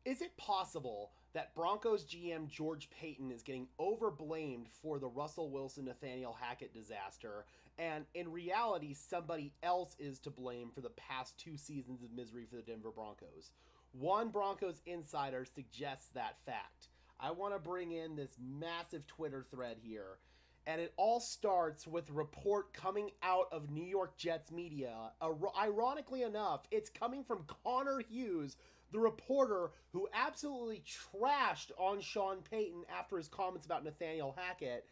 Is it possible that Broncos GM George Paton is getting overblamed for the Russell Wilson Nathaniel Hackett disaster, and in reality, somebody else is to blame for the past 2 seasons of misery for the Denver Broncos? One Broncos insider suggests that fact. I want to bring in this massive Twitter thread here. And it all starts with a report coming out of New York Jets media. Ironically enough, it's coming from Connor Hughes, the reporter who absolutely trashed on Sean Payton after his comments about Nathaniel Hackett.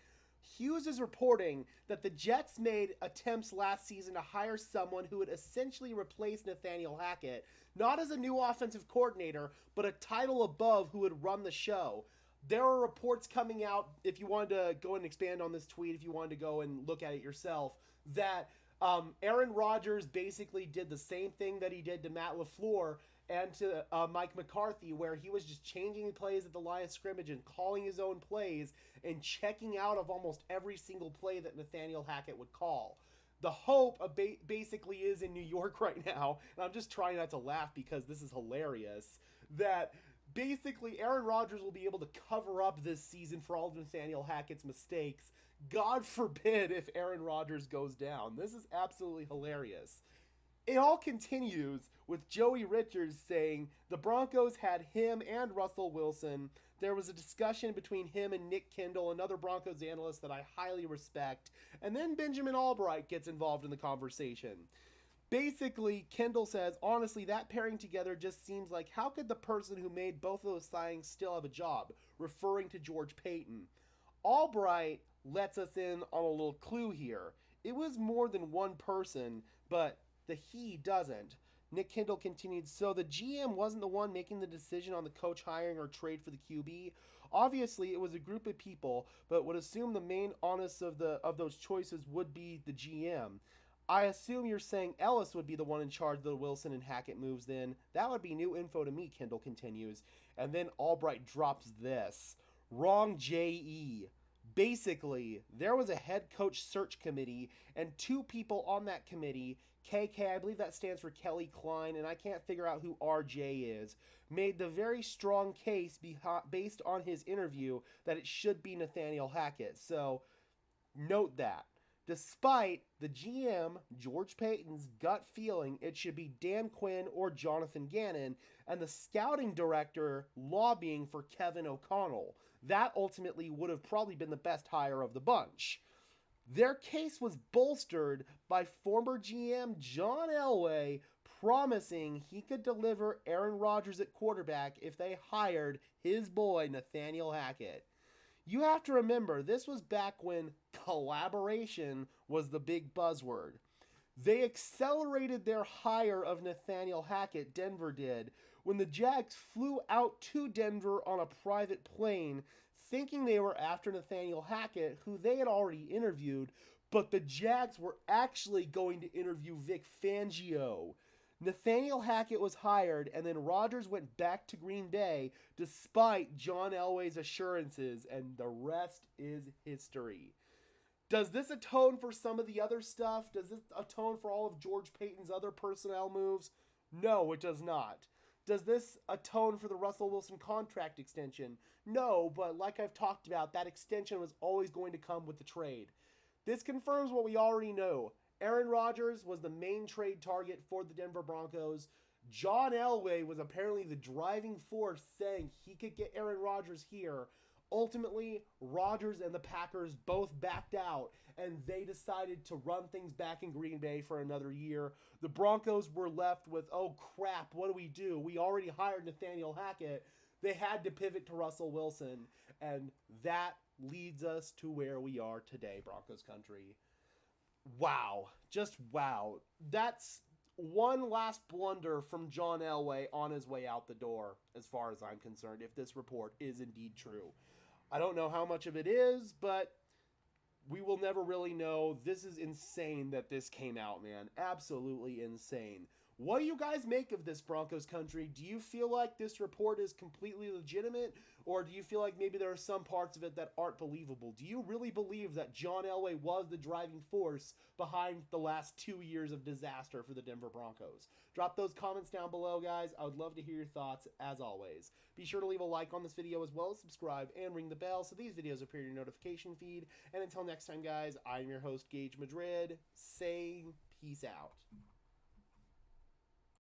Hughes is reporting that the Jets made attempts last season to hire someone who would essentially replace Nathaniel Hackett, not as a new offensive coordinator, but a title above who would run the show. There are reports coming out, if you wanted to go and expand on this tweet, if you wanted to go and look at it yourself, that Aaron Rodgers basically did the same thing that he did to Matt LaFleur and to Mike McCarthy, where he was just changing plays at the line of scrimmage and calling his own plays and checking out of almost every single play that Nathaniel Hackett would call. The hope basically is in New York right now, and I'm just trying not to laugh because this is hilarious, that basically Aaron Rodgers will be able to cover up this season for all of Nathaniel Hackett's mistakes. God forbid if Aaron Rodgers goes down. This is absolutely hilarious. It all continues with Joey Richards saying the Broncos had him and Russell Wilson. There was a discussion between him and Nick Kendall, another Broncos analyst that I highly respect. And then Benjamin Albright gets involved in the conversation. Basically, Kendall says, honestly, that pairing together just seems like how could the person who made both of those signings still have a job? Referring to George Paton. Albright lets us in on a little clue here. It was more than one person, but the he doesn't. Nick Kendall continued, so the GM wasn't the one making the decision on the coach hiring or trade for the QB. Obviously, it was a group of people, but would assume the main onus of those choices would be the GM. I assume you're saying Ellis would be the one in charge of the Wilson and Hackett moves then. That would be new info to me, Kendall continues. And then Albright drops this. Wrong JE. Basically, there was a head coach search committee and two people on that committee, KK, I believe that stands for Kelly Klein, and I can't figure out who RJ is, made the very strong case based on his interview that it should be Nathaniel Hackett. So, note that. Despite the GM, George Paton's gut feeling it should be Dan Quinn or Jonathan Gannon, and the scouting director lobbying for Kevin O'Connell. That ultimately would have probably been the best hire of the bunch. Their case was bolstered by former GM John Elway promising he could deliver Aaron Rodgers at quarterback if they hired his boy Nathaniel Hackett. You have to remember, this was back when collaboration was the big buzzword. They accelerated their hire of Nathaniel Hackett, Denver did, when the Jags flew out to Denver on a private plane, thinking they were after Nathaniel Hackett, who they had already interviewed, but the Jags were actually going to interview Vic Fangio. Nathaniel Hackett was hired, and then Rodgers went back to Green Bay despite John Elway's assurances, and the rest is history. Does this atone for some of the other stuff? Does this atone for all of George Paton's other personnel moves? No, it does not. Does this atone for the Russell Wilson contract extension? No, but like I've talked about, that extension was always going to come with the trade. This confirms what we already know. Aaron Rodgers was the main trade target for the Denver Broncos. John Elway was apparently the driving force saying he could get Aaron Rodgers here. Ultimately, Rodgers and the Packers both backed out, and they decided to run things back in Green Bay for another year. The Broncos were left with, oh crap, what do we do? We already hired Nathaniel Hackett. They had to pivot to Russell Wilson, and that leads us to where we are today, Broncos country. Wow. Just wow. That's one last blunder from John Elway on his way out the door, as far as I'm concerned, if this report is indeed true. I don't know how much of it is, but we will never really know. This is insane that this came out, man. Absolutely insane. What do you guys make of this, Broncos country? Do you feel like this report is completely legitimate, or do you feel like maybe there are some parts of it that aren't believable? Do you really believe that John Elway was the driving force behind the last 2 years of disaster for the Denver Broncos? Drop those comments down below, guys. I would love to hear your thoughts, as always. Be sure to leave a like on this video as well as subscribe and ring the bell so these videos appear in your notification feed. And until next time, guys, I'm your host, Gage Madrid, saying peace out.